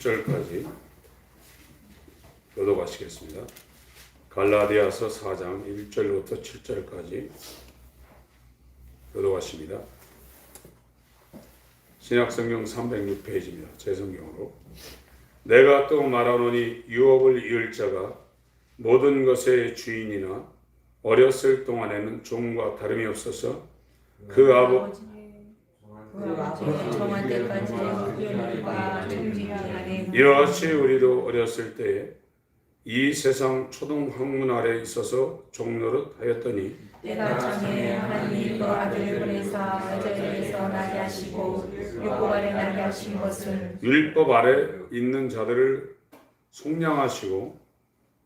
절까지 교독하시겠습니다. 갈라디아서 4장 1절부터 7절까지 교독하십니다. 신약성경 306페이지입니다. 제 성경으로. 내가 또 말하노니 유업을 이을 자가 모든 것의 주인이나 어렸을 동안에는 종과 다름이 없어서 그 아버지의 정한 때까지 의인과 정직하게 이같이 우리도 어렸을 때에 이 세상 초동 학문 아래 있어서 종노릇 하였더니 때가 참에 하나님이 그 아들을 보내사 여자에게서 나게 하시고 율법 아래 나게 하신 것은 율법 아래 있는 자들을 속량하시고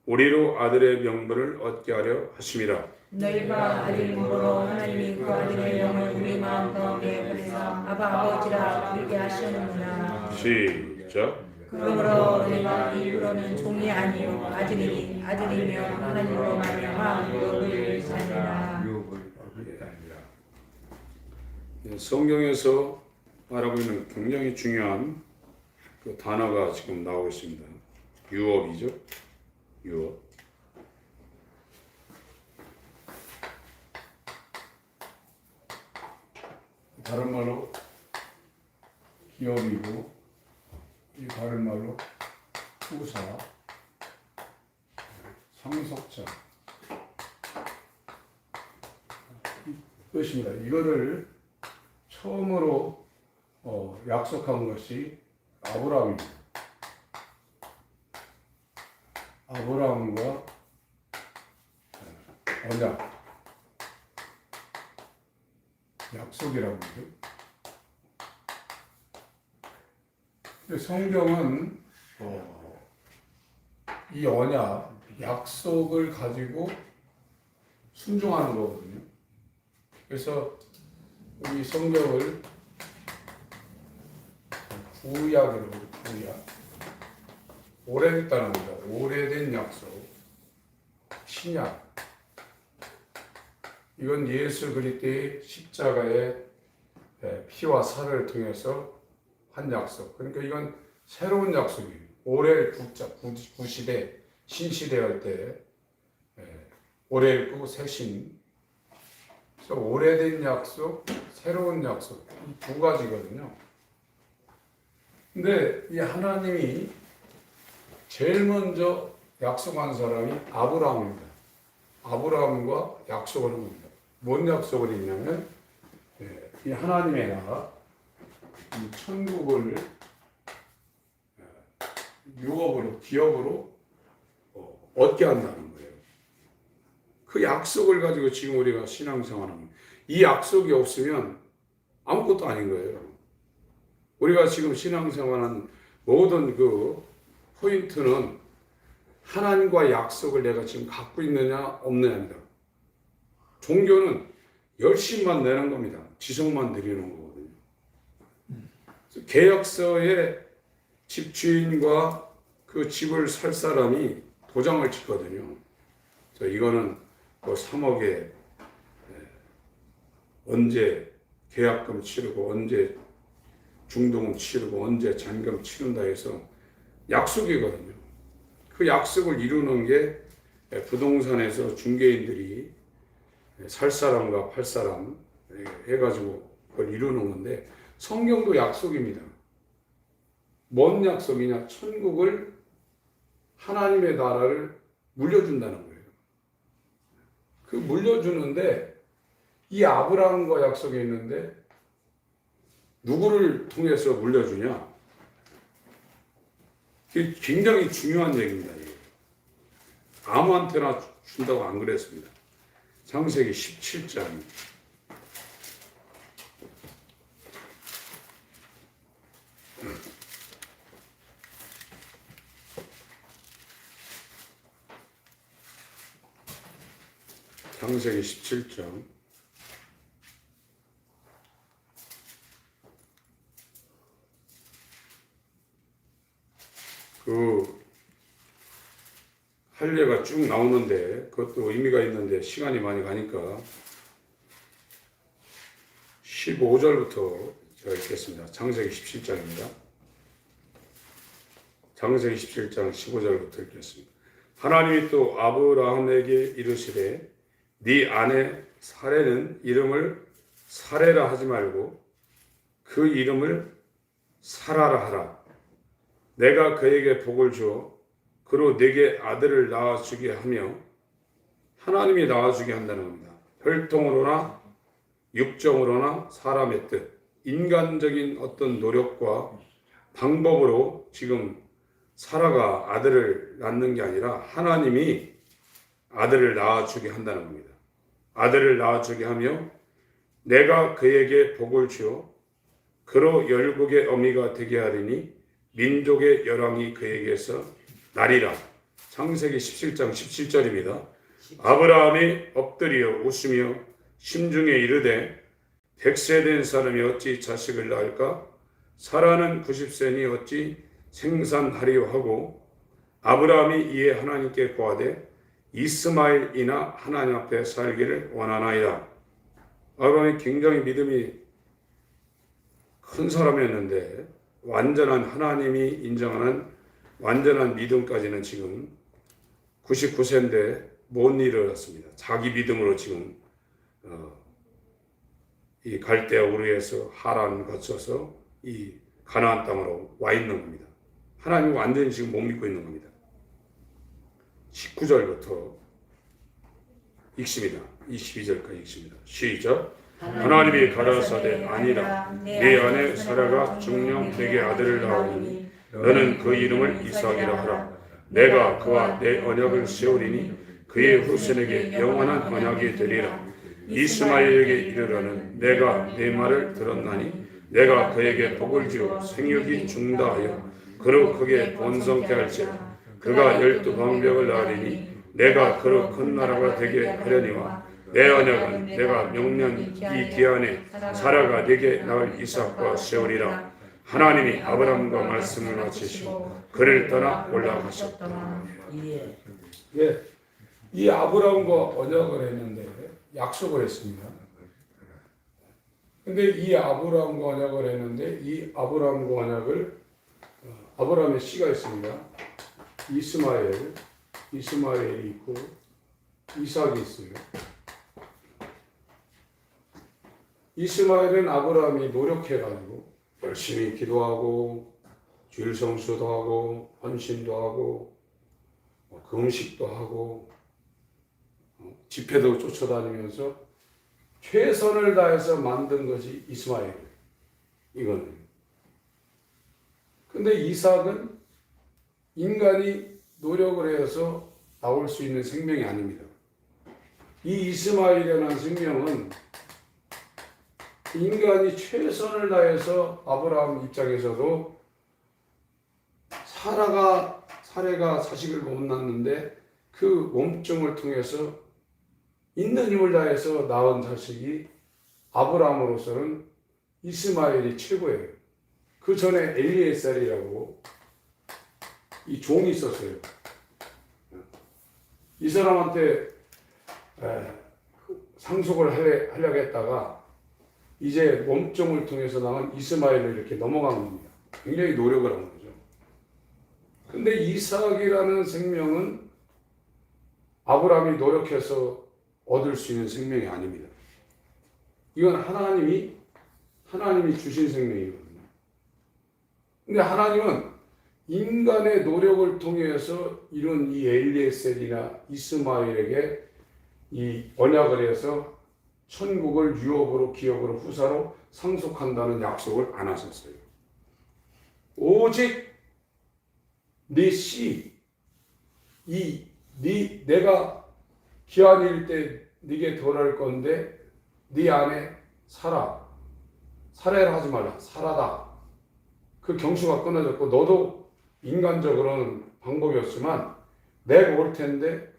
우리로 아들의 명분을 얻게 하려 하심이라. 너희가 아들 몸으로 하나님이 그 아들의 영을 우리 마음 가운데 보내사 아바 아버지라 부르게 하셨느니라. 시작. 그러므로 내가 이후로는 종이 아니요 아들이며 하나님으로 말미암아 유업을 받으라. 성경에서 말하고 있는 굉장히 중요한 그 단어가 지금 나오고 있습니다. 유업이죠. 유업. 다른 말로 기업이고, 이 다른 말로 후사, 상속자 뜻입니다. 이거를 처음으로 약속한 것이 아브라함입니다. 아브라함과 언약, 약속이라고 하죠. 성경은 이 언약, 약속을 가지고 순종하는 거거든요. 그래서 우리 성경을 구약이라고 해요. 구약. 오래됐다는 겁니다. 오래된 약속. 신약. 이건 예수 그리스도의 십자가의 피와 살을 통해서 한 약속. 그러니까 이건 새로운 약속이에요. 올해 구시대, 신시대 할 때 올해 읽고 새신. 그래서 오래된 약속, 새로운 약속. 이 두 가지거든요. 근데 이 하나님이 제일 먼저 약속한 사람이 아브라함입니다. 아브라함과 약속을 한 겁니다. 뭔 약속을 했냐면 이 하나님의 나라, 이 천국을 유업으로, 기업으로 얻게 한다는 거예요. 그 약속을 가지고 지금 우리가 신앙생활하는 거예요. 이 약속이 없으면 아무것도 아닌 거예요. 우리가 지금 신앙생활하는 모든 그 포인트는 하나님과 약속을 내가 지금 갖고 있느냐 없느냐입니다. 종교는 열심만 내는 겁니다. 지성만 드리는 거거든요. 계약서에 집주인과 그 집을 살 사람이 도장을 찍거든요. 이거는 뭐 3억에 언제 계약금 치르고 언제 중도금 치르고 언제 잔금 치른다 해서 약속이거든요. 그 약속을 이루는 게 부동산에서 중개인들이 살 사람과 팔 사람 해가지고 그걸 이루는 건데 성경도 약속입니다. 뭔 약속이냐? 천국을 하나님의 나라를 물려준다는 거예요. 그 물려주는데 이 아브라함과 약속이 있는데 누구를 통해서 물려주냐? 이게 굉장히 중요한 얘기입니다. 아무한테나 준다고 안 그랬습니다. 창세기 17장. 창세기 17장. 그 할례가 쭉 나오는데 그것도 의미가 있는데 시간이 많이 가니까 15절부터 제가 읽겠습니다. 창세기 17장입니다. 창세기 17장 15절부터 읽겠습니다. 하나님이 또 아브라함에게 이르시되 네 아내 사레는 이름을 사레라 하지 말고 그 이름을 사라라 하라. 내가 그에게 복을 주어 그로 네게 아들을 낳아주게 하며, 하나님이 낳아주게 한다는 겁니다. 혈통으로나 육정으로나 사람의 뜻, 인간적인 어떤 노력과 방법으로 지금 사라가 아들을 낳는 게 아니라 하나님이 아들을 낳아주게 한다는 겁니다. 아들을 낳아주게 하며 내가 그에게 복을 주어 그로 열국의 어미가 되게 하리니 민족의 열왕이 그에게서 나리라. 창세기 17장 17절입니다. 아브라함이 엎드려 웃으며 심중에 이르되 100세 된 사람이 어찌 자식을 낳을까? 사라는 90세니 어찌 생산하리요 하고, 아브라함이 이에 하나님께 고하되 이스마엘이나 하나님 앞에 살기를 원하나이다. 아브라함이 굉장히 믿음이 큰 사람이었는데 완전한 하나님이 인정하는 완전한 믿음까지는 지금 99세인데 못 이르렀습니다. 자기 믿음으로 지금 이 갈대아 우르에서 하란 거쳐서 이 가나안 땅으로 와 있는 겁니다. 하나님을 완전히 지금 못 믿고 있는 겁니다. 19절부터 읽습니다. 22절까지 읽습니다. 시작. 하나님이 가라사대 아니라 네 아내 사라가 중령 내게 아들을 낳으니 너는 그 이름을 이삭이라 하라. 내가 그와 내 언약을 세우리니 그의 후손에게 영원한 언약이 되리라. 이스마엘에게 이르러는 내가 내 말을 들었나니 내가 그에게 복을 주어 생육이 중다하여 그로 크게 번성케 할지라. 그가 12방백을 낳으리니 내가 그로 큰 나라가 되게 하려니와 내 언약은 내가 명령 이 기한에 사라가 내게 낳을 이삭과 세우리라. 하나님이 아브라함과 말씀을 마치시고 그를 떠나 올라가셨다. 예, 이 아브라함과 언약을 했는데 약속을 했습니다. 근데 이 아브라함과 언약을 했는데 이 아브라함과 언약을 아브라함의 씨가 있습니다. 이스마엘이 있고 이삭이 있어요. 이스마엘은 아브라함이 노력해가지고 열심히 기도하고 주일 성수도 하고 헌신도 하고 금식도 하고 집회도 쫓아다니면서 최선을 다해서 만든 것이 이스마엘. 이거는. 근데 이삭은 인간이 노력을 해서 나올 수 있는 생명이 아닙니다. 이 이스마엘이라는 생명은 인간이 최선을 다해서 아브라함 입장에서도 사례가 자식을 못 낳는데 그 몸종을 통해서 있는 힘을 다해서 낳은 자식이 아브라함으로서는 이스마엘이 최고예요. 그 전에 엘리에셀이라고 이 종이 있었어요. 이 사람한테 상속을 하려고 했다가 이제 몸종을 통해서 낳은 이스마엘을 이렇게 넘어간 겁니다. 굉장히 노력을 한 거죠. 근데 이삭이라는 생명은 아브라함이 노력해서 얻을 수 있는 생명이 아닙니다. 이건 하나님이 주신 생명이거든요. 근데 하나님은 인간의 노력을 통해서 이룬 이 엘리에셀이나 이스마엘에게 이 언약을 해서 천국을 유업으로 기업으로 후사로 상속한다는 약속을 안 하셨어요. 오직 네 씨, 내가 기한일 때 네게 돌아올 건데 네 안에 사라라 하지 말라. 사라다. 그 경수가 끊어졌고 너도 인간적으로는 방법이 없지만 내가 올 텐데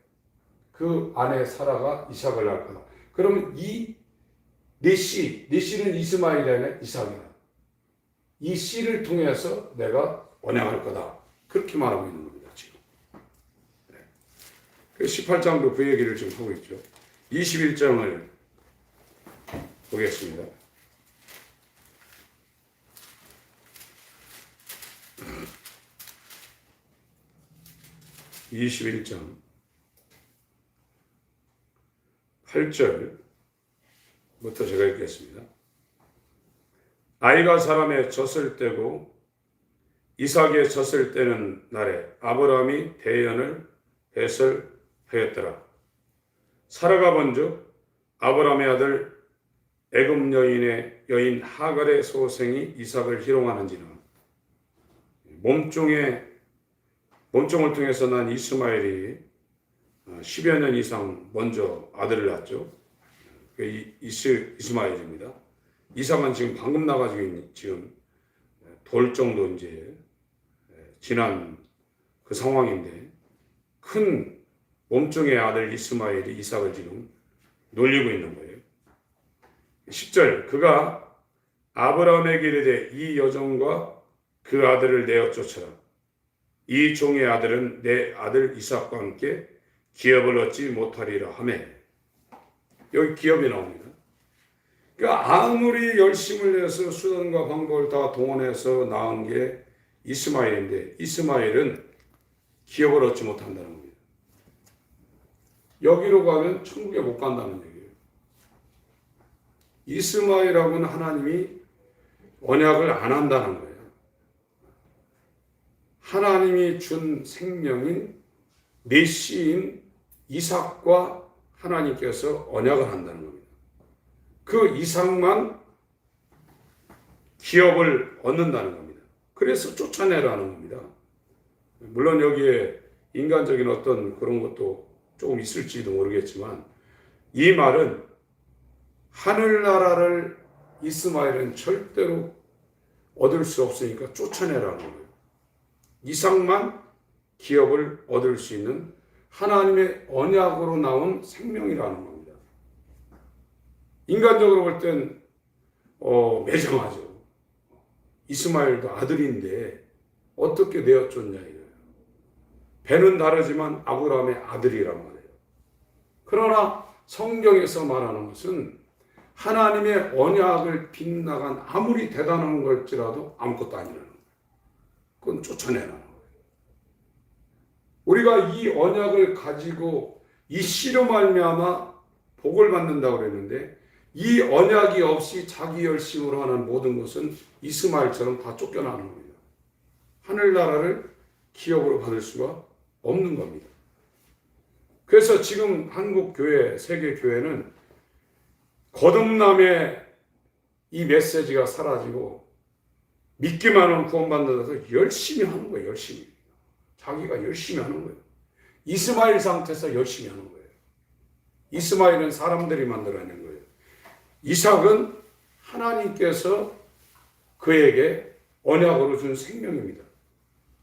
그 안에 사라가 이삭을 낳을 거다. 그러면 네 씨는 이스마엘이 아니라 이삭이다. 이 씨를 통해서 내가 언약할 거다. 그렇게 말하고 있는 겁니다. 지금. 네. 18장도 그 얘기를 지금 하고 있죠. 21장을 보겠습니다. 21장 8절부터 제가 읽겠습니다. 아이가 사람의 젖을 떼고 이삭의 젖을 떼는 날에 아브라함이 대연을 배설하였더라. 사라가 본즉 아브라함의 아들 애굽 여인 하갈의 소생이 이삭을 희롱하는지라. 몸종을 통해서 난 이스마엘이 10여 년 이상 먼저 아들을 낳았죠. 이스마엘입니다. 이삭은 지금 방금 나가지고 지금 돌 정도 이제 지난 그 상황인데 큰 몸종의 아들 이스마엘이 이삭을 지금 놀리고 있는 거예요. 10절 그가 아브라함에게 이르되 이 여종과 그 아들을 내어 쫓아라. 이 종의 아들은 내 아들 이삭과 함께 기업을 얻지 못하리라 하매. 여기 기업이 나옵니다. 그러니까 아무리 열심을 내서 수단과 방법을 다 동원해서 낳은 게 이스마엘인데 이스마엘은 기업을 얻지 못한다는 겁니다. 여기로 가면 천국에 못 간다는 얘기예요. 이스마엘하고는 하나님이 언약을 안 한다는 거예요. 하나님이 준 생명인 메시인 이삭과 하나님께서 언약을 한다는 겁니다. 그 이삭만 기업을 얻는다는 겁니다. 그래서 쫓아내라는 겁니다. 물론 여기에 인간적인 어떤 그런 것도 조금 있을지도 모르겠지만 이 말은 하늘나라를 이스마엘은 절대로 얻을 수 없으니까 쫓아내라는 거예요. 이삭만 기업을 얻을 수 있는 하나님의 언약으로 나온 생명이라는 겁니다. 인간적으로 볼 땐 매정하죠. 이스마엘도 아들인데 어떻게 내어쫓냐 이거예요. 배는 다르지만 아브라함의 아들이란 말이에요. 그러나 성경에서 말하는 것은 하나님의 언약을 빗나간 아무리 대단한 걸지라도 아무것도 아니라는 거예요. 그건 쫓아내라는 거예요. 우리가 이 언약을 가지고 이 씨로 말미암아 복을 받는다고 그랬는데 이 언약이 없이 자기 열심으로 하는 모든 것은 이스마엘처럼 다 쫓겨나는 겁니다. 하늘나라를 기업으로 받을 수가 없는 겁니다. 그래서 지금 한국 교회, 세계 교회는 거듭남의 이 메시지가 사라지고 믿기만 하면 구원받는다서 열심히 하는 거예요. 열심히. 자기가 열심히 하는 거예요. 이스마엘 상태에서 열심히 하는 거예요. 이스마엘은 사람들이 만들어낸 거예요. 이삭은 하나님께서 그에게 언약으로 준 생명입니다.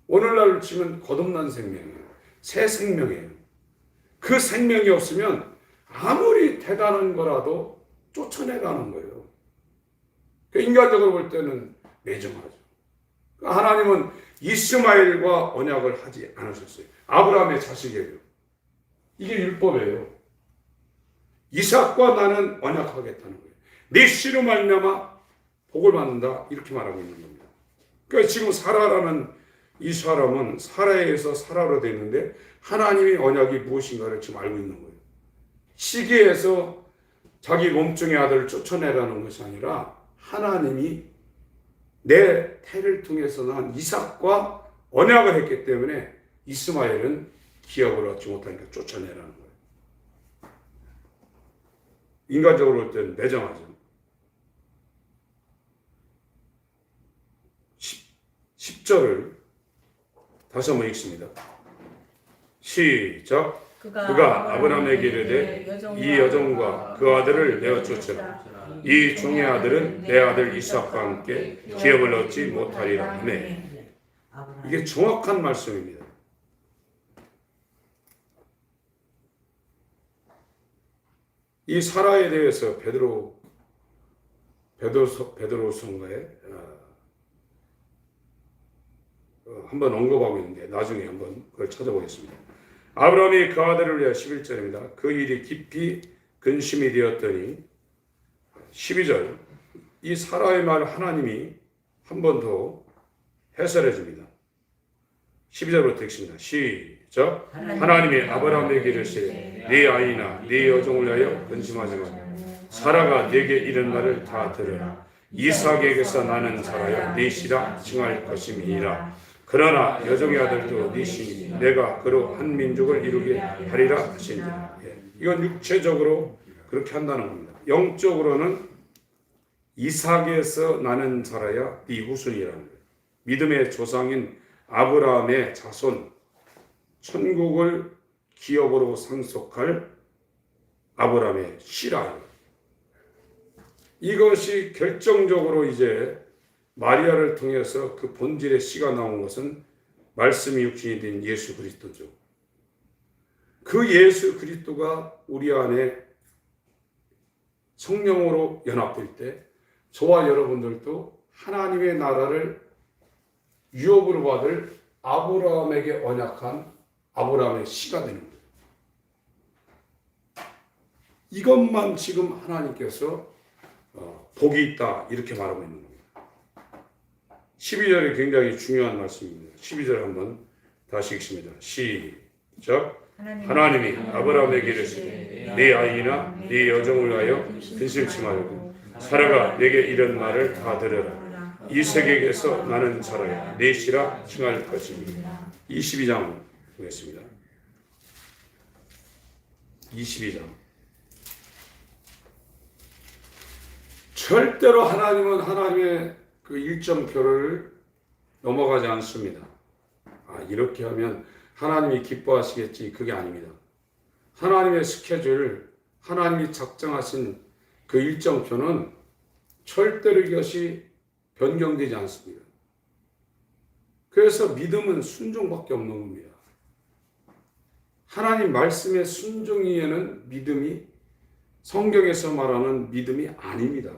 오늘날 치면 거듭난 생명이에요. 새 생명이에요. 그 생명이 없으면 아무리 대단한 거라도 쫓아내라는 거예요. 인간적으로 볼 때는 매정하죠. 하나님은 이스마엘과 언약을 하지 않으셨어요. 아브라함의 자식이에요. 이게 율법이에요. 이삭과 나는 언약하겠다는 거예요. 내 씨로 말미암아 복을 받는다 이렇게 말하고 있는 겁니다. 그러니까 지금 사라라는 이 사람은 사라에서 사라로 되어 있는데 하나님의 언약이 무엇인가를 지금 알고 있는 거예요. 시기에서 자기 몸종의 아들을 쫓아내라는 것이 아니라 하나님이 내 태를 통해서 난 이삭과 언약을 했기 때문에 이스마엘은 기업을 얻지 못하니까 쫓아내라는 거예요. 인간적으로 볼 때는 매정하죠. 10절을 다시 한번 읽습니다. 시작. 그가 아브라함에게 이르되 이 여종과 그 아들을 내어 쫓으라. 이 종의 아들은 내 아들 이삭과 함께 기업을 얻지 못하리라 하매. 이게 정확한 말씀입니다. 이 사라에 대해서 베드로서인가에 한번 언급하고 있는데 나중에 한번 그걸 찾아보겠습니다. 아브라함이 그 아들을 위하여 11절입니다. 그 일이 깊이 근심이 되었더니 12절 이 사라의 말 하나님이 한 번 더 해설해 줍니다. 12절부터 읽습니다. 시작. 하나님이 아브라함에게 이르시되 네 아이나 네 여종을 위하여 근심하지 말라. 사라가 네게 이른 말을 다 들으라. 이삭에게서 나는 자라야 네 씨라 칭할 것임이니라. 그러나 여종의 아들도 네 씨니 내가 그로 한 민족을 이루게 하리라 하시니라. 이건 육체적으로 그렇게 한다는 겁니다. 영적으로는 이삭에서 나는 자라야 네 후손이라는 거예요. 믿음의 조상인 아브라함의 자손, 천국을 기업으로 상속할 아브라함의 씨라. 이것이 결정적으로 이제 마리아를 통해서 그 본질의 씨가 나온 것은 말씀이 육신이 된 예수 그리스도죠. 그 예수 그리스도가 우리 안에 성령으로 연합될 때 저와 여러분들도 하나님의 나라를 유업으로 받을 아브라함에게 언약한 아브라함의 씨가 되는 거예요. 이것만 지금 하나님께서 복이 있다 이렇게 말하고 있는 겁니다. 12절이 굉장히 중요한 말씀입니다. 12절 한번 다시 읽습니다. 시작. 하나님이 아브라함에게 이르시되 네 아이나 네 여종을 위하여 근심치 말고 사라가 내게 이런 말을 다 들으라. 이삭에게서 나는 자라야 네 씨라 칭할 것입니다. 22장 보겠습니다. 22장. 절대로 하나님은 하나님의 그 일정표를 넘어가지 않습니다. 이렇게 하면 하나님이 기뻐하시겠지, 그게 아닙니다. 하나님의 스케줄, 하나님이 작정하신 그 일정표는 절대로 이것이 변경되지 않습니다. 그래서 믿음은 순종밖에 없는 겁니다. 하나님 말씀의 순종이에는 믿음이 성경에서 말하는 믿음이 아닙니다.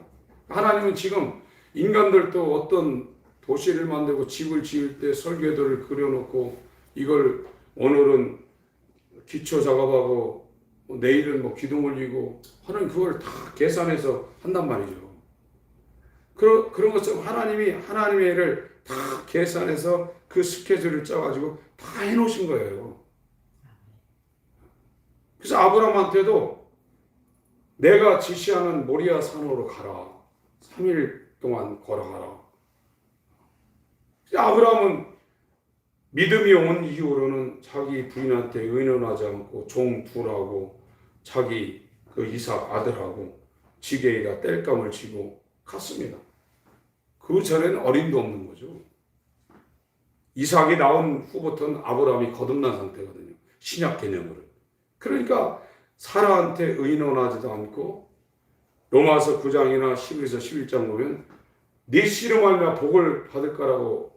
하나님은 지금 인간들도 어떤 도시를 만들고 집을 지을 때 설계도를 그려놓고 이걸 오늘은 기초 작업하고 내일은 기둥 올리고 하는 그걸 다 계산해서 한단 말이죠. 그런 것처럼 하나님이 하나님의 일을 다 계산해서 그 스케줄을 짜가지고 다 해놓으신 거예요. 그래서 아브라함한테도 내가 지시하는 모리아 산으로 가라. 3일 동안 걸어가라. 아브라함은 믿음이 온 이후로는 자기 부인한테 의논하지 않고 종 둘하고 자기 그 이삭 아들하고 지게에다 땔감을 치고 갔습니다. 그 전에는 어림도 없는 거죠. 이삭이 나온 후부터는 아브라함이 거듭난 상태거든요. 신약 개념으로. 그러니까 사라한테 의논하지도 않고 로마서 9장이나 11서 11장 보면 네 씨로 말미암아 복을 받을 거라고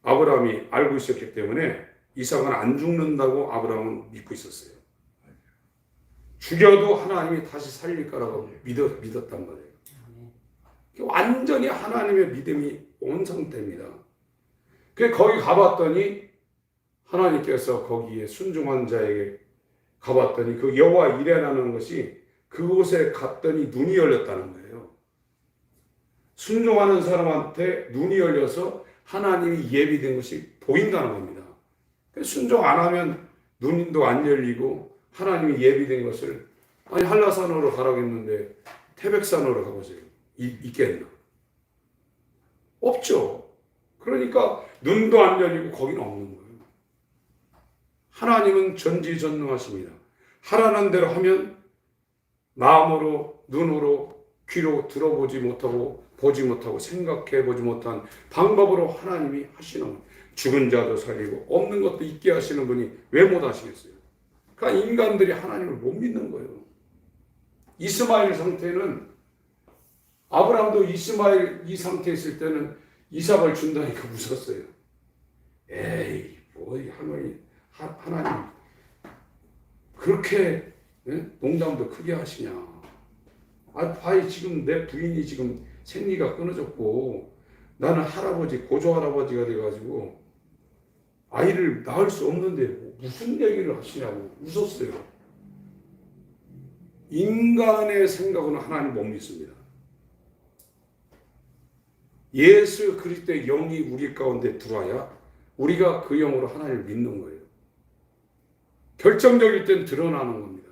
아브라함이 알고 있었기 때문에 이삭은 안 죽는다고 아브라함은 믿고 있었어요. 죽여도 하나님이 다시 살릴 거라고 믿었단 말이에요. 완전히 하나님의 믿음이 온 상태입니다. 그래서 거기 가봤더니 하나님께서 거기에 순종한 자에게 가봤더니 그 여호와 이레라는 것이 그곳에 갔더니 눈이 열렸다는 거예요. 순종하는 사람한테 눈이 열려서 하나님이 예비된 것이 보인다는 겁니다. 순종 안 하면 눈도 안 열리고 하나님이 예비된 것을 한라산으로 가라고 했는데 태백산으로 가보세요. 있겠나? 없죠. 그러니까 눈도 안 열리고 거기는 없는 거예요. 하나님은 전지전능하십니다. 하라는 대로 하면 마음으로, 눈으로, 귀로 들어보지 못하고 보지 못하고 생각해 보지 못한 방법으로 하나님이 하시는 거예요. 죽은 자도 살리고 없는 것도 있게 하시는 분이 왜 못 하시겠어요? 그러니까 인간들이 하나님을 못 믿는 거예요. 이스마엘 상태는 아브라함도 이스마엘 이 상태에 있을 때는 이삭을 준다니까 웃었어요. 에이, 하나님 그렇게 농담도 크게 하시냐. 지금 내 부인이 지금 생리가 끊어졌고 나는 할아버지, 고조 할아버지가 돼가지고 아이를 낳을 수 없는데 무슨 얘기를 하시냐고 웃었어요. 인간의 생각으로는 하나님 못 믿습니다. 예수 그리스도의 영이 우리 가운데 들어와야 우리가 그 영으로 하나님을 믿는 거예요. 결정적일 땐 드러나는 겁니다.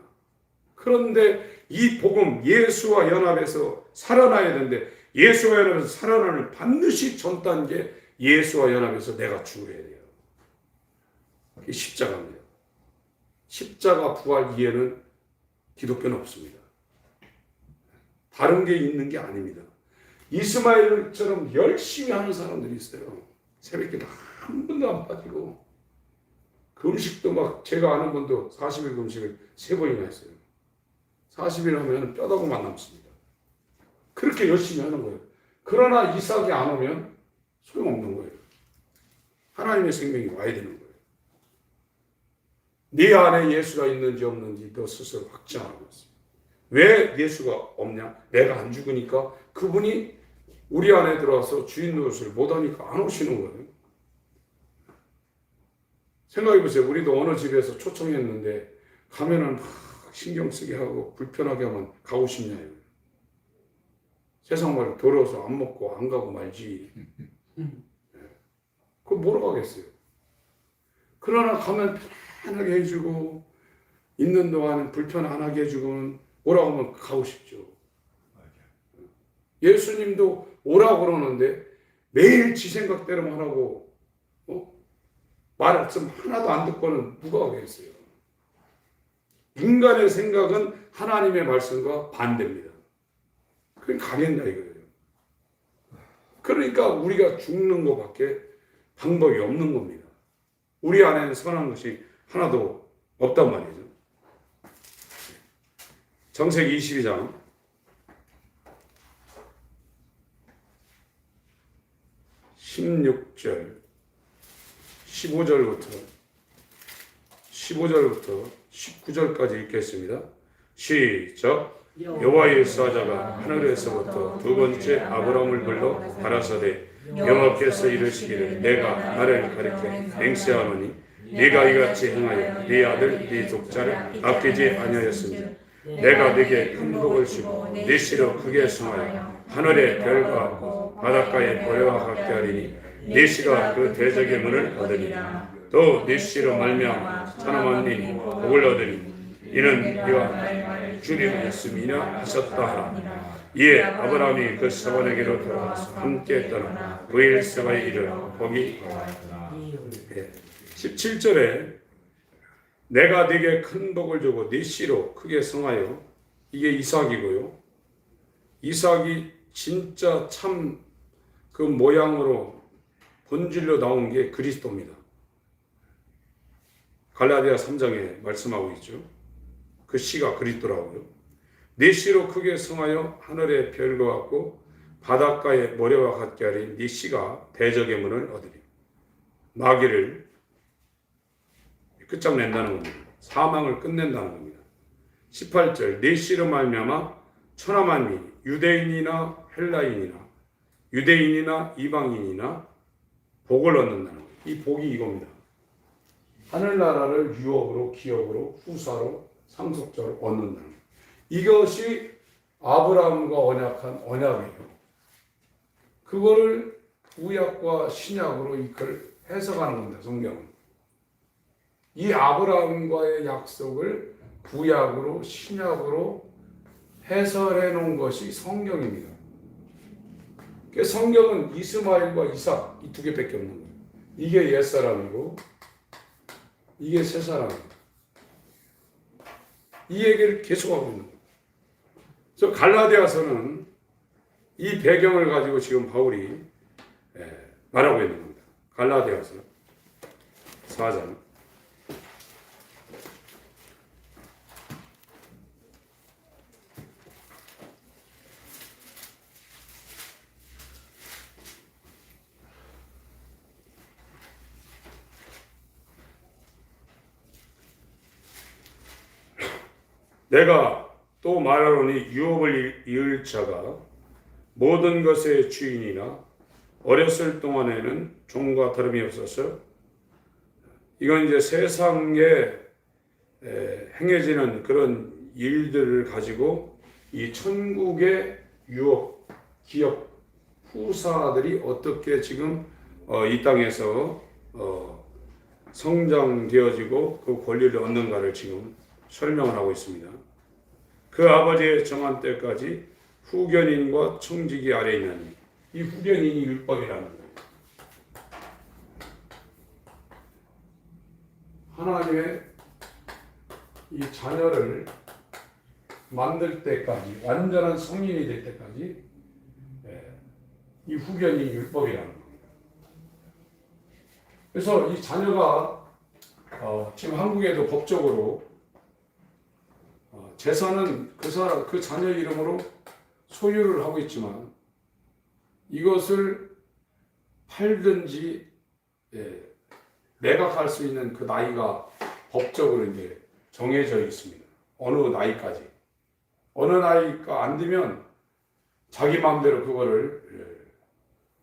그런데 이 복음 예수와 연합해서 살아나야 되는데 예수와 연합해서 살아나는 반드시 전 단계 예수와 연합해서 내가 죽어야 돼요. 그게 십자가입니다. 십자가 부활 이해는 기독교는 없습니다. 다른 게 있는 게 아닙니다. 이스마엘처럼 열심히 하는 사람들이 있어요. 새벽기도 한 번도 안 빠지고 그 음식도 막 제가 아는 분도 40일 음식을 3번이나 했어요. 40일 하면 뼈다구만 남습니다. 그렇게 열심히 하는 거예요. 그러나 이삭이 안 오면 소용없는 거예요. 하나님의 생명이 와야 되는 거예요. 네 안에 예수가 있는지 없는지 너 스스로 확증하고 있습니다. 왜 예수가 없냐? 내가 안 죽으니까 그분이 우리 안에 들어와서 주인 노릇을 못하니까 안 오시는 거예요. 생각해 보세요. 우리도 어느 집에서 초청했는데 가면은 막 신경 쓰게 하고 불편하게 하면 가고 싶냐요. 세상 말로 더러워서 안 먹고 안 가고 말지. 그럼 뭐로 가겠어요? 그러나 가면 편하게 해주고 있는 동안 불편 안 하게 해주고 오라고 하면 가고 싶죠. 예수님도 오라고 그러는데 매일 지 생각대로만 하고 말씀 하나도 안 듣고는 누가 하겠어요? 인간의 생각은 하나님의 말씀과 반대입니다. 그럼 가겠나 이거예요. 그러니까 우리가 죽는 것밖에 방법이 없는 겁니다. 우리 안에는 선한 것이 하나도 없단 말이죠. 창세기 22장 16절 15절부터 19절까지 읽겠습니다. 시작. 여호와의 사자가 하늘에서부터 두 번째 아브라함을 불러 가라사대 여호와께서 이르시기를 내가 나를 가리켜 맹세하노니 네가 이같이 행하여 네 아들 네 독자를 아끼지 아니하였으니 내가 네게 큰 복을 주고 네 씨로 크게 승하여 하늘의 별과 같고 바닷가의 모래와 같게 하리니 네 씨가 그 대적의 문을 얻으니 또 네 씨로 말미암아 천하 만민이 복을 얻으니 이는 네가 주님 말씀이냐 하셨다 하라. 이에 아브라함이 그 사원에게로 돌아가서 함께 떠나 부엘세바에 이르러 거기 거하였더라. 17절에 내가 네게 큰 복을 주고 네 씨로 크게 성하여 이게 이삭이고요. 이삭이 진짜 참 그 모양으로 본질로 나온 게 그리스도입니다. 갈라디아 3장에 말씀하고 있죠. 그 씨가 그리스도라고요. 네 씨로 크게 성하여 하늘의 별과 같고 바닷가의 모래와 같게 하리. 네 씨가 대적의 문을 얻으리. 마귀를 끝장낸다는 겁니다. 사망을 끝낸다는 겁니다. 18절 네 씨로 말미암아 천하 만민이 유대인이나 헬라인이나 유대인이나 이방인이나 복을 얻는다는 거예요. 이 복이 이겁니다. 하늘나라를 유업으로 기업으로 후사로 상속자로 얻는다는 거예요. 이것이 아브라함과 언약한 언약이에요. 그거를 구약과 신약으로 이걸 해석하는 겁니다. 성경은. 이 아브라함과의 약속을 구약으로 신약으로 해설해 놓은 것이 성경입니다. 성경은 이스마엘과 이삭 이 두 개밖에 없는 거예요. 이게 옛사람이고 이게 새사람이에요. 이 얘기를 계속하고 있는 거예요. 그래서 갈라디아서는 이 배경을 가지고 지금 바울이 말하고 있는 겁니다. 갈라디아서 4장 내가 또 말하노니 유업을 이을 자가 모든 것의 주인이나 어렸을 동안에는 종과 다름이 없어서 이건 이제 세상에 행해지는 그런 일들을 가지고 이 천국의 유업, 기업, 후사들이 어떻게 지금 이 땅에서 성장되어지고 그 권리를 얻는가를 지금 설명을 하고 있습니다. 그 아버지의 정한 때까지 후견인과 청지기 아래에 있는 이 후견인이 율법이라는 거예요. 하나님의 이 자녀를 만들 때까지, 완전한 성인이 될 때까지 이 후견이 율법이라는 겁니다. 그래서 이 자녀가 지금 한국에도 법적으로 재산은 그 자녀 이름으로 소유를 하고 있지만 이것을 팔든지 매각할 수 있는 그 나이가 법적으로 이제 정해져 있습니다. 어느 나이까지. 어느 나이가 안 되면 자기 마음대로 그거를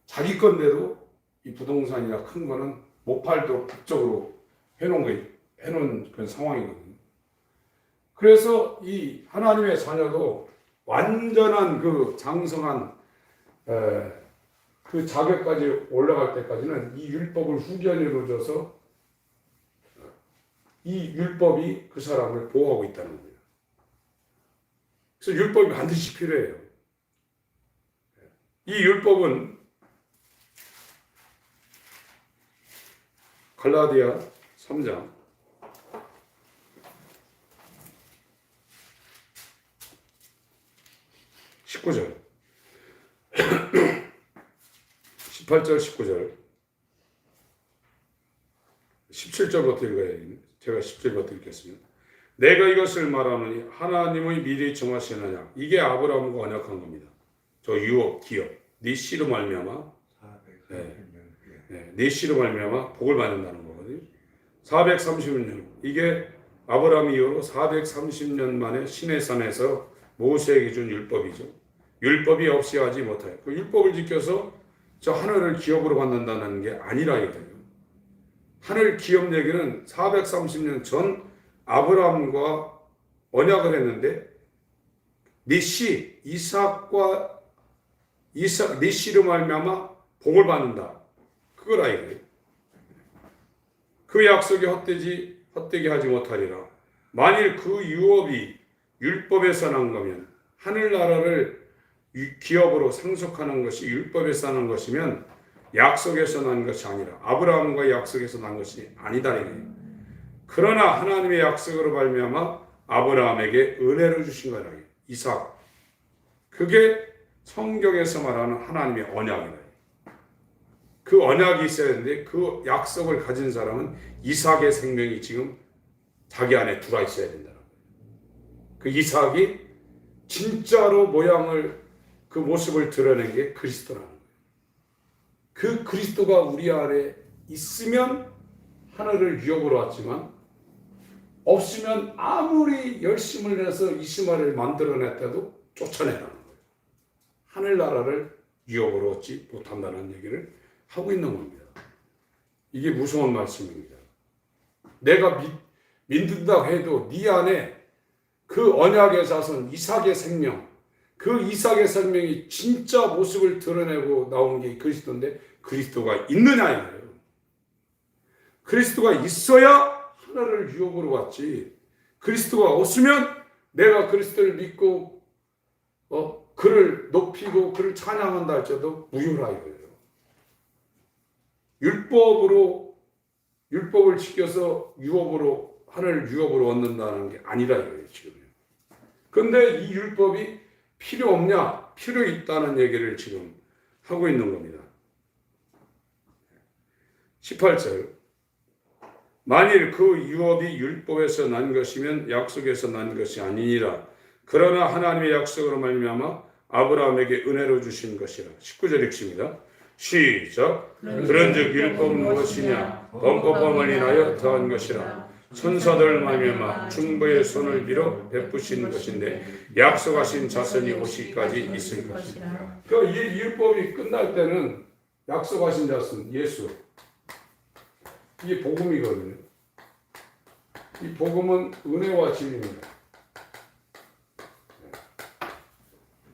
자기 건데도 이 부동산이나 큰 거는 못 팔도록 법적으로 해놓은 그런 상황이거든요. 그래서 이 하나님의 자녀도 완전한 그 장성한 그 자격까지 올라갈 때까지는 이 율법을 후견으로 줘서 이 율법이 그 사람을 보호하고 있다는 거예요. 그래서 율법이 반드시 필요해요. 이 율법은 갈라디아 3장 19절 18절 19절 17절부터 읽어야 제가 10절부터 읽겠습니다. 내가 이것을 말하노니 하나님의 미리 정하신 언약 이게 아브라함과 언약한 겁니다. 저 유업 기업 네 씨로 말미암아 네 씨로 말미암아 복을 받는다는 거거든요. 430년 이게 아브라함 이후로 430년 만에 시내산에서 모세에게 준 율법이죠. 율법이 없이 하지 못하여 그 율법을 지켜서 저 하늘을 기업으로 받는다는 게 아니라 이거예요. 하늘 기업 얘기는 430년 전 아브라함과 언약을 했는데 네 씨 이삭과 네 씨로 말미암아 복을 받는다. 그거라 이거예요. 그 약속이 헛되게 하지 못하리라. 만일 그 유업이 율법에서 난 거면 하늘나라를 기업으로 상속하는 것이 율법에서 난 것이면 약속에서 난 것이 아니라 아브라함과 약속에서 난 것이 아니다 이거예요. 그러나 하나님의 약속으로 말미암아 아브라함에게 은혜를 주신 거라. 이삭. 그게 성경에서 말하는 하나님의 언약이다. 그 언약이 있어야 되는데 그 약속을 가진 사람은 이삭의 생명이 지금 자기 안에 들어와 있어야 된다는 거예요. 그 이삭이 진짜로 그 모습을 드러낸 게 그리스도라는 거예요. 그 그리스도가 우리 안에 있으면 하늘을 유업으로 왔지만 없으면 아무리 열심을 내서 이스마엘을 만들어냈다도 쫓아내라는 거예요. 하늘나라를 유업으로 얻지 못한다는 얘기를 하고 있는 겁니다. 이게 무서운 말씀입니다. 내가 믿는다고 해도 네 안에 그 언약의 자손 이삭의 생명, 그 이삭의 생명이 진짜 모습을 드러내고 나온 게 그리스도인데 그리스도가 있느냐 이거예요. 그리스도가 있어야 하나를 유업으로 왔지. 그리스도가 없으면 내가 그리스도를 믿고 그를 높이고 그를 찬양한다 할지라도 무효라 이거예요. 율법을 지켜서 하나를 유업으로 얻는다는 게 아니라 이거예요 지금. 그런데 이 율법이 필요 없냐? 필요 있다는 얘기를 지금 하고 있는 겁니다. 18절 만일 그 유업이 율법에서 난 것이면 약속에서 난 것이 아니니라. 그러나 하나님의 약속으로 말미암아 아브라함에게 은혜로 주신 것이라. 19절 읽습니다. 시작. 그런즉 율법은 무엇이냐? 범법함을 인하여 더한 것이라. 천사들 말미암아 중보의 손을 빌어 베푸신 것인데 약속하신 자손이 오시기까지 있을 것이라. 그러니까 이 율법이 끝날 때는 약속하신 자손 예수. 이게 복음이거든요. 이 복음은 은혜와 진리입니다.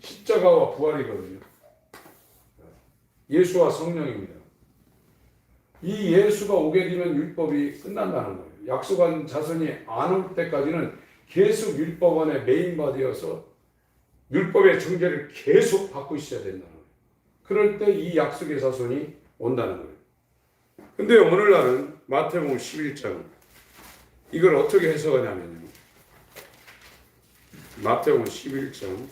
십자가와 부활이거든요. 예수와 성령입니다. 이 예수가 오게 되면 율법이 끝난다는 거예요. 약속한 자손이 안 올 때까지는 계속 율법 안에 메인바디여서 율법의 정죄를 계속 받고 있어야 된다는 거예요. 그럴 때 이 약속의 자손이 온다는 거예요. 근데 오늘날은 마태복음 11장 이걸 어떻게 해석하냐면요. 마태복음 11장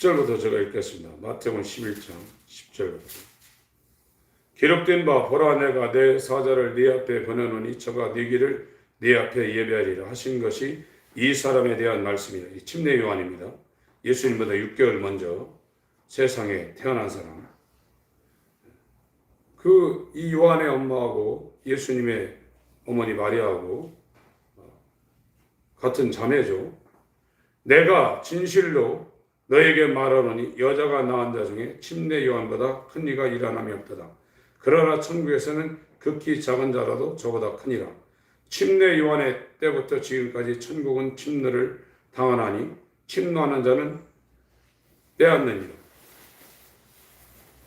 10절부터 제가 읽겠습니다. 마태복음 11장 10절부터. 기록된 바 보라 내가 내 사자를 네 앞에 보내노니 저가 네 길을 네 앞에 예배하리라 하신 것이 이 사람에 대한 말씀이다. 침례 요한입니다. 예수님보다 6개월 먼저 세상에 태어난 사람. 이 요한의 엄마하고 예수님의 어머니 마리아하고 같은 자매죠. 내가 진실로 너에게 말하노니 여자가 낳은 자 중에 침례 요한보다 큰 이가 일어남이 없도다. 그러나 천국에서는 극히 작은 자라도 저보다 크니라. 침례 요한의 때부터 지금까지 천국은 침노를 당하나니 침노하는 자는 빼앗느니라.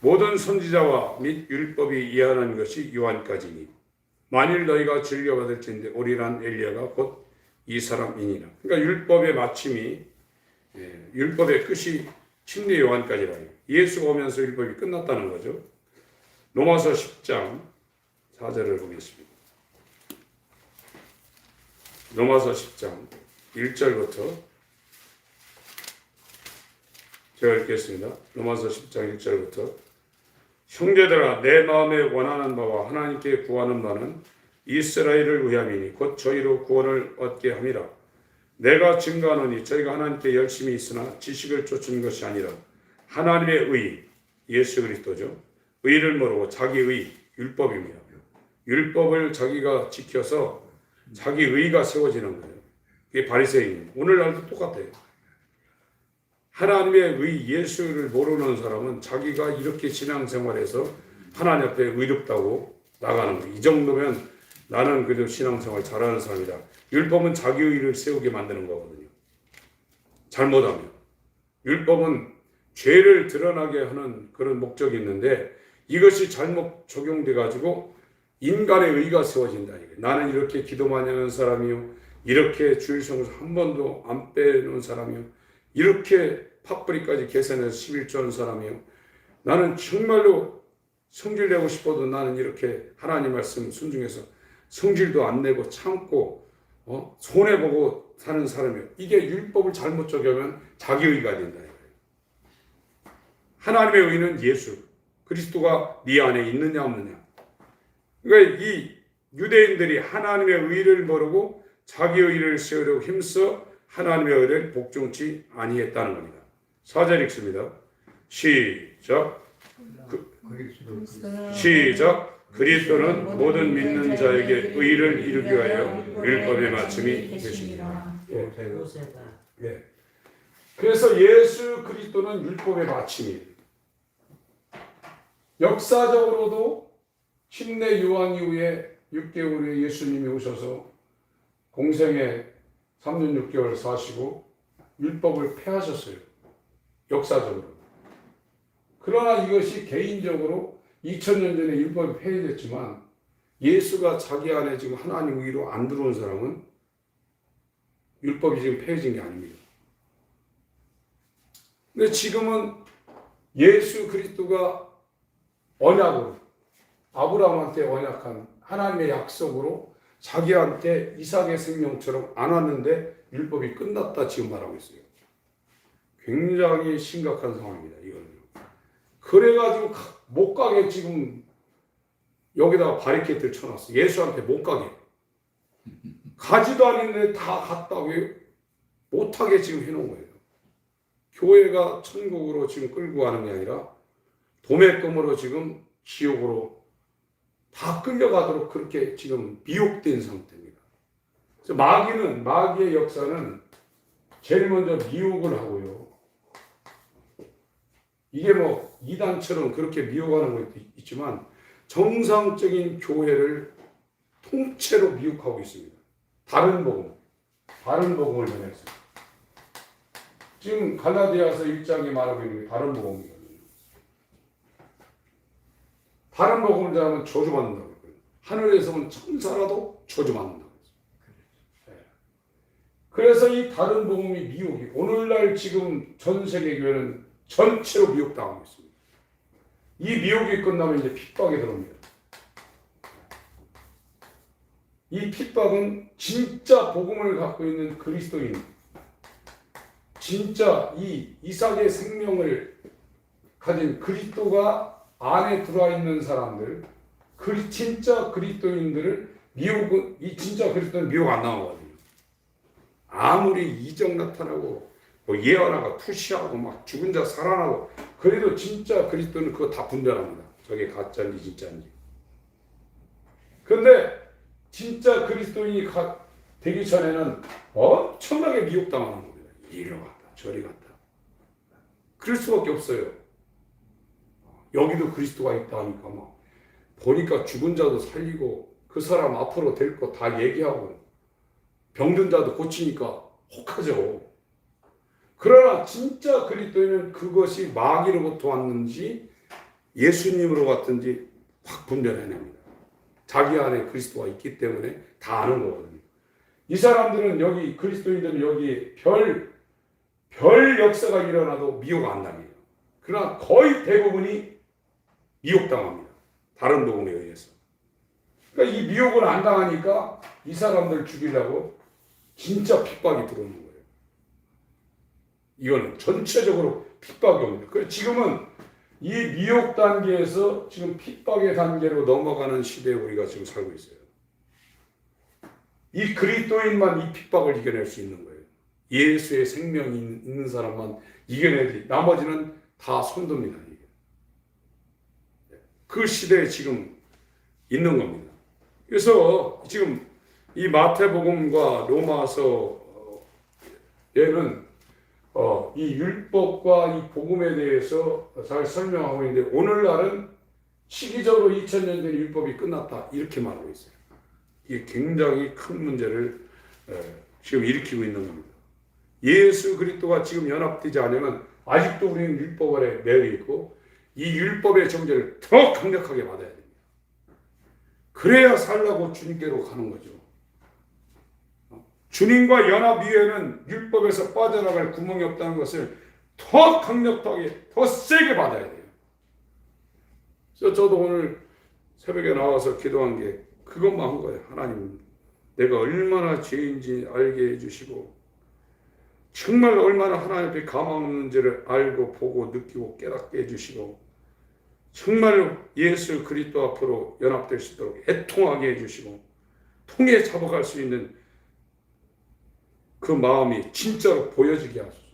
모든 선지자와 및 율법이 예언한 것이 요한까지니 만일 너희가 즐겨받을진대 오리란 엘리야가 곧 이 사람이니라. 그러니까 율법의 마침이 율법의 끝이 침례 요한까지라. 예수가 오면서 율법이 끝났다는 거죠. 로마서 10장 4절을 보겠습니다. 로마서 10장 1절부터 제가 읽겠습니다. 로마서 10장 1절부터 형제들아 내 마음에 원하는 바와 하나님께 구하는 바는 이스라엘을 위함이니 곧 저희로 구원을 얻게 함이라. 내가 증거하노니 저희가 하나님께 열심히 있으나 지식을 쫓은 것이 아니라 하나님의 의, 예수 그리스도죠. 의를 모르고 자기 의, 율법입니다. 율법을 자기가 지켜서 자기 의가 세워지는 거예요. 그게 바리새인. 오늘날도 똑같아요. 하나님의 의, 예수를 모르는 사람은 자기가 이렇게 신앙생활해서 하나님 앞에 의롭다고 나가는 거예요. 이 정도면 나는 그래도 신앙생활 잘하는 사람이다. 율법은 자기 의를 세우게 만드는 거거든요. 잘못하면. 율법은 죄를 드러나게 하는 그런 목적이 있는데 이것이 잘못 적용돼 가지고 인간의 의가 세워진다. 나는 이렇게 기도 많이 하는 사람이요. 이렇게 주일 성수 한 번도 안 빼놓은 사람이요. 이렇게 팥뿌리까지 계산해서 11조 하는 사람이요. 나는 정말로 성질 내고 싶어도 나는 이렇게 하나님 말씀 순종해서 성질도 안 내고 참고 손해보고 사는 사람이에요. 이게 율법을 잘못 적용하면 자기 의가 된다. 하나님의 의는 예수 그리스도가 네 안에 있느냐 없느냐. 그러니까 이 유대인들이 하나님의 의를 모르고 자기 의를 세우려고 힘써 하나님의 의를 복종치 아니했다는 겁니다. 4절 읽습니다. 시작. 시작. 그리스도는 모든 믿는 자에게 의를 이루기 위하여 율법의 마침이 되십니다. 예. 그래서 예수 그리스도는 율법의 마침이에요. 역사적으로도 침례 요한 이후에 6개월 후에 예수님이 오셔서 공생에 3년 6개월 사시고 율법을 폐하셨어요. 역사적으로. 그러나 이것이 개인적으로 2000년 전에 율법이 폐해졌지만 예수가 자기 안에 지금 하나님 의로 안 들어온 사람은 율법이 지금 폐해진 게 아닙니다. 근데 지금은 예수 그리스도가 언약으로 아브라함한테 언약한 하나님의 약속으로 자기한테 이삭의 생명처럼 안 왔는데 율법이 끝났다 지금 말하고 있어요. 굉장히 심각한 상황입니다. 이거는. 그래가지고 못 가게 지금 여기다가 바리케이트를 쳐놨어. 예수한테 못 가게. 가지도 않는데 다 갔다고 못하게 지금 해놓은 거예요. 교회가 천국으로 지금 끌고 가는 게 아니라 도매금으로 지금 지옥으로 다 끌려가도록 그렇게 지금 미혹된 상태입니다. 그래서 마귀의 역사는 제일 먼저 미혹을 하고요. 이게 뭐 이단처럼 그렇게 미혹하는 것도 있지만 정상적인 교회를 통째로 미혹하고 있습니다. 다른 복음을 전했어요. 지금 갈라디아서 1장에 말하고 있는 게 다른 복음이거든요. 다른 복음을 전하면 저주받는다고 했거든요. 하늘에서 온 천사라도 저주받는다고 했어요. 그래서 이 다른 복음이 미혹이, 오늘날 지금 전 세계 교회는 전체로 미혹당하고 있습니다. 이 미혹이 끝나면 이제 핍박이 들어옵니다. 이 핍박은 진짜 복음을 갖고 있는 그리스도인, 진짜 이 이삭의 생명을 가진 그리스도가 안에 들어와 있는 사람들, 진짜 그리스도인들을 미혹은, 이 진짜 그리스도는 미혹 안 나오거든요. 아무리 이적 나타나고 뭐 예언하고 투시하고 막 죽은 자 살아나고, 그래도 진짜 그리스도는 그거 다 분별합니다. 저게 가짜인지 진짜인지. 근데 진짜 그리스도인이 되기 전에는 엄청나게 미혹당하는 겁니다. 이리 갔다 저리 갔다. 그럴 수밖에 없어요. 여기도 그리스도가 있다 하니까 막 보니까 죽은 자도 살리고 그 사람 앞으로 될 거 다 얘기하고 병든 자도 고치니까 혹하죠. 그러나 진짜 그리스도인은 그것이 마귀로부터 왔는지 예수님으로 왔든지 확 분별해냅니다. 자기 안에 그리스도가 있기 때문에 다 아는 거거든요. 이 사람들은 여기 그리스도인들은 여기 별 역사가 일어나도 미혹 안 당해요. 그러나 거의 대부분이 미혹당합니다. 다른 복음에 의해서. 그러니까 이 미혹을 안 당하니까 이 사람들 죽이려고 진짜 핍박이 들어오는 거예요. 이거는 전체적으로 핍박이 옵니다. 그래서 지금은 이 미혹 단계에서 지금 핍박의 단계로 넘어가는 시대에 우리가 지금 살고 있어요. 이 그리스도인만 이 핍박을 이겨낼 수 있는 거예요. 예수의 생명이 있는 사람만 이겨내지 나머지는 다 손듭니다. 이게. 그 시대에 지금 있는 겁니다. 그래서 지금 이 마태복음과 로마서 얘는 이 율법과 이 복음에 대해서 잘 설명하고 있는데, 오늘날은 시기적으로 2000년 전 율법이 끝났다 이렇게 말하고 있어요. 이게 굉장히 큰 문제를 지금 일으키고 있는 겁니다. 예수 그리스도가 지금 연합되지 않으면 아직도 우리는 율법 아래 매여 있고 이 율법의 정죄를 더 강력하게 받아야 됩니다. 그래야 살라고 주님께로 가는 거죠. 주님과 연합 이후에는 율법에서 빠져나갈 구멍이 없다는 것을 더 강력하게, 더 세게 받아야 돼요. 그래서 저도 오늘 새벽에 나와서 기도한 게 그것만 한 거예요. 하나님, 내가 얼마나 죄인지 알게 해주시고 정말 얼마나 하나님 앞에 가망 없는지를 알고 보고 느끼고 깨닫게 해주시고 정말 예수 그리스도 앞으로 연합될 수 있도록 애통하게 해주시고 통해 잡아갈 수 있는 그 마음이 진짜로 보여지게 하소서.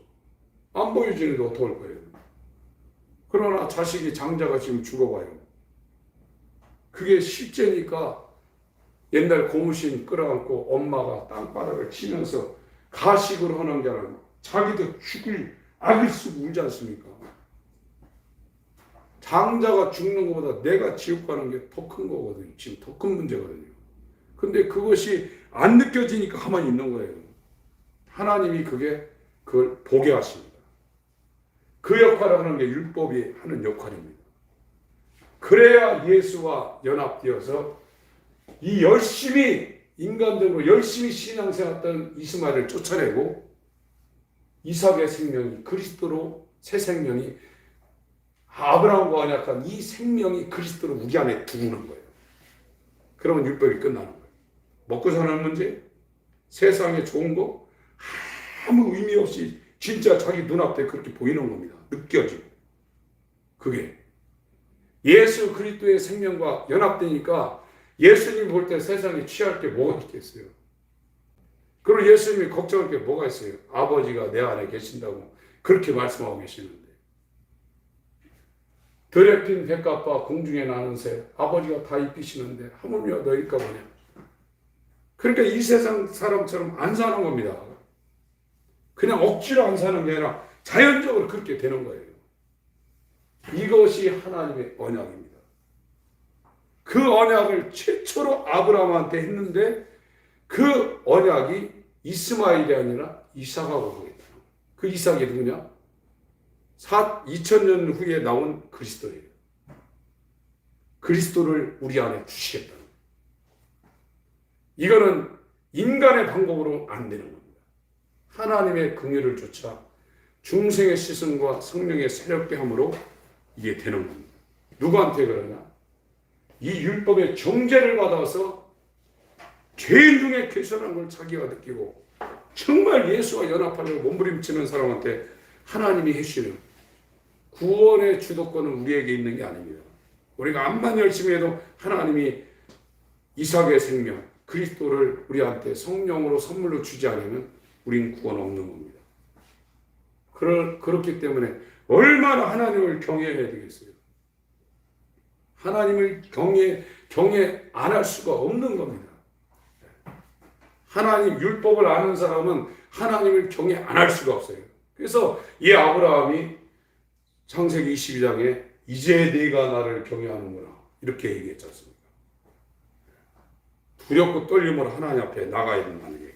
안 보여지는데 어떡할 거예요? 그러나 자식이 장자가 지금 죽어봐요. 그게 실제니까 옛날 고무신 끌어안고 엄마가 땅바닥을 치면서 가식으로 하는 게 아니라 자기도 죽을 악을 쓰고 울지 않습니까? 장자가 죽는 것보다 내가 지옥 가는 게 더 큰 거거든요. 지금 더 큰 문제거든요. 근데 그것이 안 느껴지니까 가만히 있는 거예요. 하나님이 그걸 보게 하십니다. 그 역할을 하는 게 율법이 하는 역할입니다. 그래야 예수와 연합되어서 이 열심히 인간적으로 열심히 신앙생활했던 이스마엘을 쫓아내고 이삭의 생명이 그리스도로 새 생명이 아브라함과 언약한 이 생명이 그리스도로 우리 안에 들어오는 거예요. 그러면 율법이 끝나는 거예요. 먹고 사는 문제, 세상에 좋은 거 아무 의미 없이 진짜 자기 눈앞에 그렇게 보이는 겁니다. 느껴지고. 그게 예수 그리스도의 생명과 연합되니까 예수님 볼 때 세상에 취할 게 뭐가 있겠어요? 그리고 예수님이 걱정할 게 뭐가 있어요? 아버지가 내 안에 계신다고 그렇게 말씀하고 계시는데 들에 핀 백합과 공중에 나는 새 아버지가 다 입히시는데 하물며 너희가 뭐냐? 그러니까 이 세상 사람처럼 안 사는 겁니다. 그냥 억지로 안 사는 게 아니라 자연적으로 그렇게 되는 거예요. 이것이 하나님의 언약입니다. 그 언약을 최초로 아브라함한테 했는데 그 언약이 이스마엘이 아니라 이삭하고 하겠다. 그 이삭이 누구냐? 2000년 후에 나온 그리스도예요. 그리스도를 우리 안에 주시겠다. 이거는 인간의 방법으로 안 되는 겁니다. 하나님의 긍휼을 쫓아 중생의 시선과 성령의 세력게 함으로 이게 되는 겁니다. 누구한테 그러냐? 이 율법의 정죄를 받아서 죄인 중에 개선한 걸 자기가 느끼고 정말 예수와 연합하려고 몸부림치는 사람한테 하나님이 해주시는 구원의 주도권은 우리에게 있는 게 아닙니다. 우리가 암만 열심히 해도 하나님이 이삭의 생명, 그리스도를 우리한테 성령으로 선물로 주지 않으면 우린 구원 없는 겁니다. 그렇기 때문에 얼마나 하나님을 경외해야 되겠어요. 하나님을 경외 안 할 수가 없는 겁니다. 하나님 율법을 아는 사람은 하나님을 경외 안 할 수가 없어요. 그래서 이 아브라함이 창세기 22장에 이제 네가 나를 경외하는구나 이렇게 얘기했지 않습니까? 두렵고 떨림으로 하나님 앞에 나가야 된다는 얘기.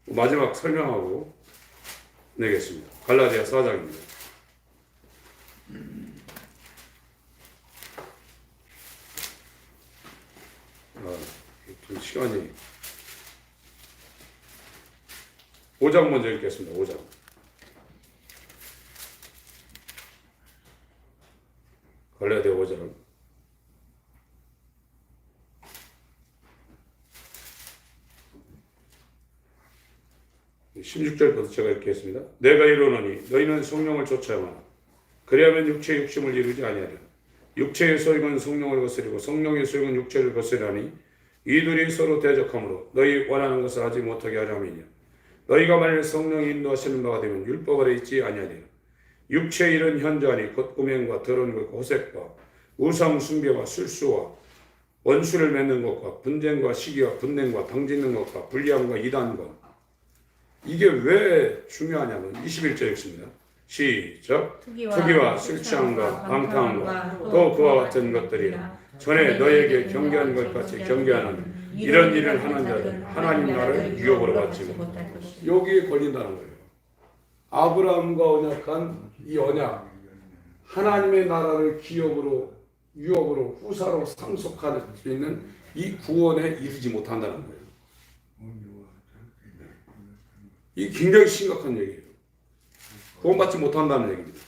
마지막 설명하고 내겠습니다. 갈라디아 4장입니다. 좀 시간이 5장 먼저 읽겠습니다. 5장. 갈라디아 5장 16절부터 제가 읽겠습니다. 내가 이르노니 너희는 성령을 쫓아야만 그리하면 육체의 욕심을 이루지 아니하리라. 육체의 소욕은 성령을 거스리고 성령의 소욕은 육체를 거스리하니 이들이 서로 대적하므로 너희 원하는 것을 하지 못하게 하려 함이니라. 너희가 만일 성령이 인도하시는 바가 되면 율법 아래 있지 아니하리라. 육체의 일은 현저하니 곧 음행과 더러운 것과 호색과 우상 숭배와 술수와 원수를 맺는 것과 분쟁과 시기와 분냉과 당짓는 것과 불리함과 이단과. 이게 왜 중요하냐면 21절 읽습니다. 시작. 투기와 술 취함과 방탕함과 또 그와 같은 것들이라. 전에 너에게 경계하는 것 같이 경계하는 이런 일을 하는 자들 하나님 나라를 유업으로 받지 못할 것이다. 여기에 걸린다는 거예요. 아브라함과 언약한 이 언약, 하나님의 나라를 기업으로 유업으로 후사로 상속할 수 있는 이 구원에 이르지 못한다는 거예요. 이 굉장히 심각한 얘기예요. 구원받지 못한다는 얘기입니다.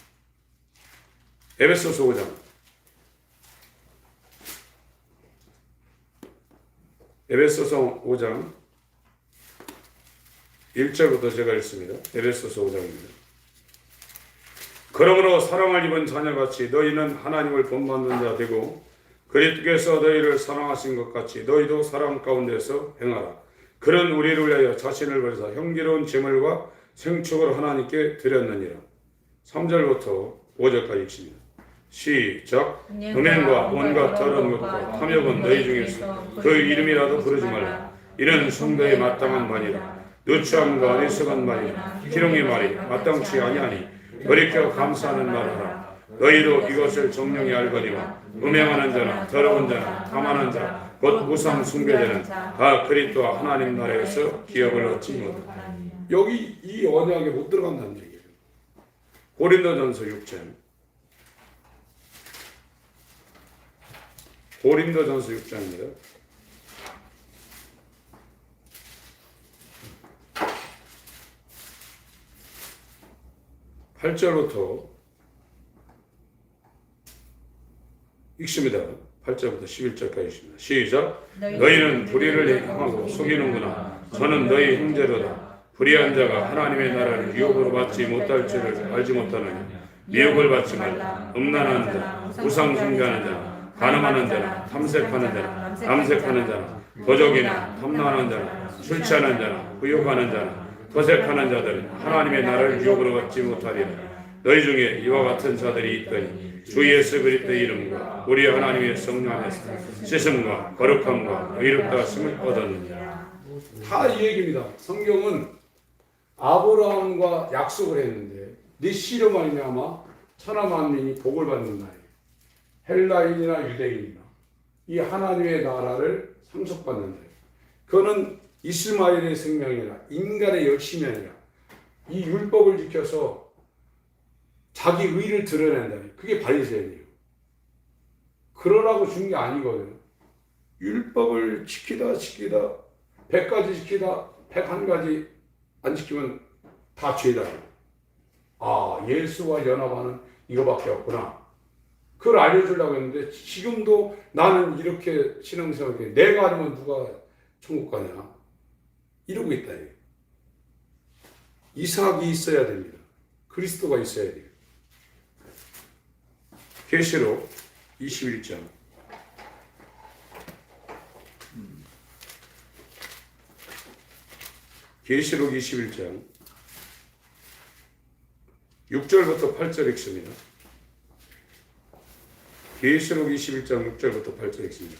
에베소서 5장. 에베소서 5장 1절부터 제가 읽습니다. 에베소서 5장입니다. 그러므로 사랑을 입은 자녀같이 너희는 하나님을 본받는 자 되고 그리스도께서 너희를 사랑하신 것 같이 너희도 사랑 가운데서 행하라. 그는 우리를 위하여 자신을 버리사 형기로운 제물과 생축을 하나님께 드렸느니라. 3절부터 5절까지 읽습니다. 시작. 음행과 온갖 더러운 것과 탐욕은 너희 중에서 그 이름이라도 부르지 말라. 이는 성도에 마땅한 말이라. 누추함과 어리석은 말이라. 기롱의 말이 마땅치 아니하니 돌이켜 감사하는 말하라. 너희도 이것을 정령히 알거니와 음행하는 자나 더러운 자나 탐하는 자 곧 우상 숭배자는 다 그리스도와 하나님 나라에서 기업을 얻지 못한다. 여기 이 언약에 못 들어간다는 얘기예요. 고린도전서 6장. 고린도전서 6장입니다. 8절부터 읽습니다. 8절부터 11절까지 읽습니다. 시작. 너희는 불의를 행하고 속이는구나. 저는 너희 형제로다. 불의한 자가 하나님의 나라를 유혹으로 받지 못할 줄을 알지 못하느냐. 미혹을 받지 말라. 음란하는 자, 우상 숭배하는 자, 간음하는 자나, 탐색하는 자나, 남색하는 자나, 도적이나 탐나는 자나, 술 취하는 자나, 부욕하는 자나, 도색하는 자들은 하나님의 나라를 유혹으로 받지 못하리라. 너희 중에 이와 같은 자들이 있더니 주 예수 그리스도의 이름과 우리 하나님의 성령 안에서 씻음과 거룩함과 의롭다 하심을 얻었느니라. 다 이 얘기입니다. 성경은 아브라함과 약속을 했는데 네 씨로 말미암아 천하 만민이 복을 받는 날이에요. 헬라인이나 유대인이나 이 하나님의 나라를 상속받는다. 그거는 이스마엘의 생명이나 인간의 열심이 아니라 이 율법을 지켜서 자기 의를 드러낸다. 그게 바리새인이에요. 그러라고 준 게 아니거든요. 율법을 지키다 100가지 지키다 101가지 안 지키면 다 죄다. 아, 예수와 연합하는 이거밖에 없구나. 그걸 알려주려고 했는데 지금도 나는 이렇게 신앙생활에 내가 아니면 누가 천국 가냐 이러고 있다. 이삭이 있어야 됩니다. 그리스도가 있어야 돼요. 계시록 21장 계시록 21장 6절부터 8절 읽습니다. 계시록 21장 6절부터 8절 읽습니다.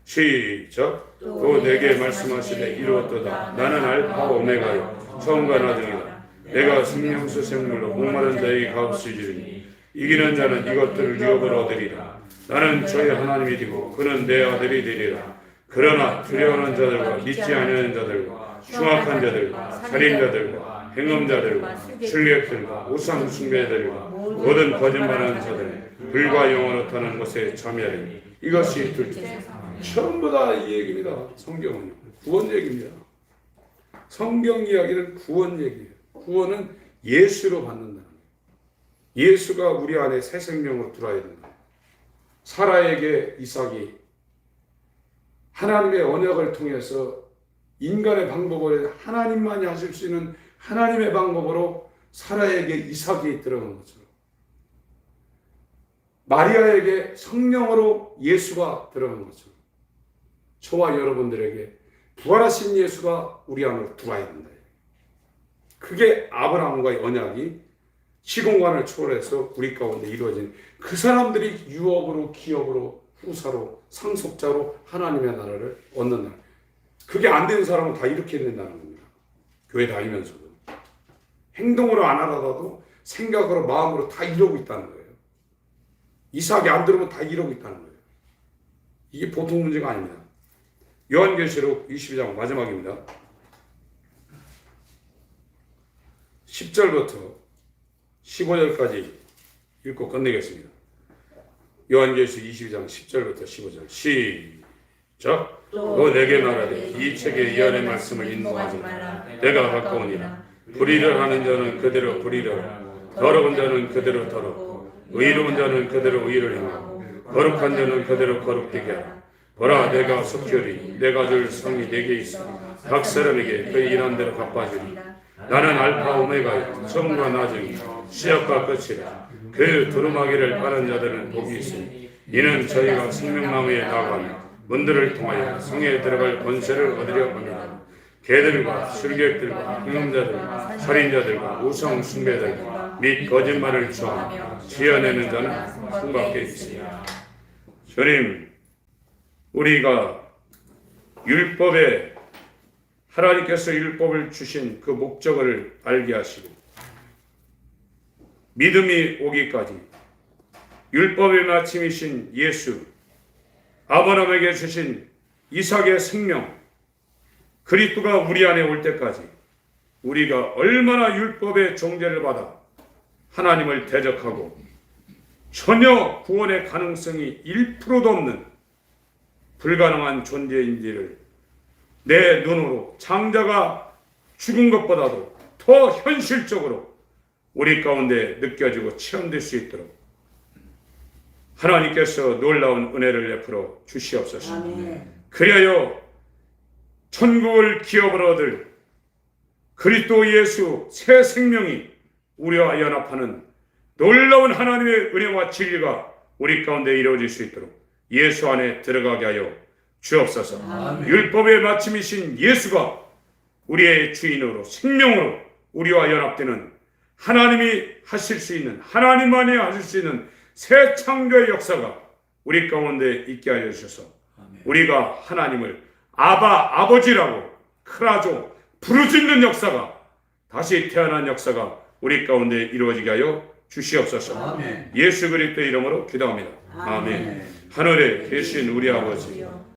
시작. 또 내게 말씀하시되 이루었도다. 나는 알파와 오메가요 처음과 나중이다. 내가 생명수 생물로 목마른 자에게 값을 주리니 이기는 자는 이것들을 유업을 얻으리라. 나는 저의 하나님이 되고 그는 내 아들이 되리라. 그러나 두려워하는 자들과 믿지 아니하는 자들과 흉악한 자들과 살인자들과 행음자들과 술객들과 우상 숭배자들과 모든 거짓말하는 자들 불과 영원히 타는 것에 참여하리니 이것이 둘째. 전부 다 이 얘기입니다. 성경은 구원 얘기입니다. 성경 이야기는 구원 얘기예요. 구원은 예수로 받는다는 거예요. 예수가 우리 안에 새 생명으로 들어야 된다. 사라에게 이삭이 하나님의 언약을 통해서 인간의 방법을 하나님만이 하실 수 있는 하나님의 방법으로 사라에게 이삭이 들어간 것처럼 마리아에게 성령으로 예수가 들어간 것처럼 저와 여러분들에게 부활하신 예수가 우리 안으로 들어와야 된다. 그게 아브라함과의 언약이 시공간을 초월해서 우리 가운데 이루어진 그 사람들이 유업으로 기업으로 후사로 상속자로 하나님의 나라를 얻는다. 그게 안 되는 사람은 다 이렇게 된다는 겁니다. 교회 다니면서도 행동으로 안 하다가도 생각으로 마음으로 다 이러고 있다는 거예요. 이삭이 안 들으면 다 이러고 있다는 거예요. 이게 보통 문제가 아닙니다. 요한계시록 22장 마지막입니다. 10절부터 15절까지 읽고 끝내겠습니다. 요한계시록 22장 10절부터 15절 시작. 너 내게 말하되 이 책에 이 안의 말씀을 인도하지 마라. 내가 가까우니라. 불의를 하는 자는 그대로 불의를 하고 더러운 자는 그대로 더럽고 의로운 자는 그대로 의를 행하고 거룩한 자는 그대로 거룩되게 하라. 보라 내가 속결이 내가 줄 성이 내게 있어 각 사람에게 그 일한 대로 갚아주리. 나는 알파 오메가요 처음과 나중이 시작과 끝이라. 그 두루마기를 파는 자들은 복이 있으니 이는 저희가 생명나무에 나가며 문들을 통하여 성에 들어갈 권세를 얻으려 합니다. 개들과 술객들과 행음자들과 살인자들과 우상 숭배들과 및 거짓말을 좋아하며 지어내는 자는 풍밖에 있습니다. 주님, 우리가 율법에 하나님께서 율법을 주신 그 목적을 알게 하시고 믿음이 오기까지 율법의 마침이신 예수, 아브라함에게 주신 이삭의 생명, 그리스도가 우리 안에 올 때까지 우리가 얼마나 율법의 종죄를 받아 하나님을 대적하고 전혀 구원의 가능성이 1%도 없는 불가능한 존재인지를 내 눈으로 장자가 죽은 것보다도 더 현실적으로 우리 가운데 느껴지고 체험될 수 있도록 하나님께서 놀라운 은혜를 베풀어 주시옵소서. 아멘. 그리하여 천국을 기업으로 얻을 그리스도 예수 새 생명이 우리와 연합하는 놀라운 하나님의 은혜와 진리가 우리 가운데 이루어질 수 있도록 예수 안에 들어가게 하여 주옵소서. 아멘. 율법의 마침이신 예수가 우리의 주인으로 생명으로 우리와 연합되는 하나님이 하실 수 있는 하나님만이 하실 수 있는 새 창조의 역사가 우리 가운데 있게 하여 주셔서 우리가 하나님을 아버지라고 크라조 부르짖는 역사가 다시 태어난 역사가 우리 가운데 이루어지게 하여 주시옵소서. 아멘. 예수 그리스도의 이름으로 기도합니다. 아멘. 하늘에 계신 우리 아버지,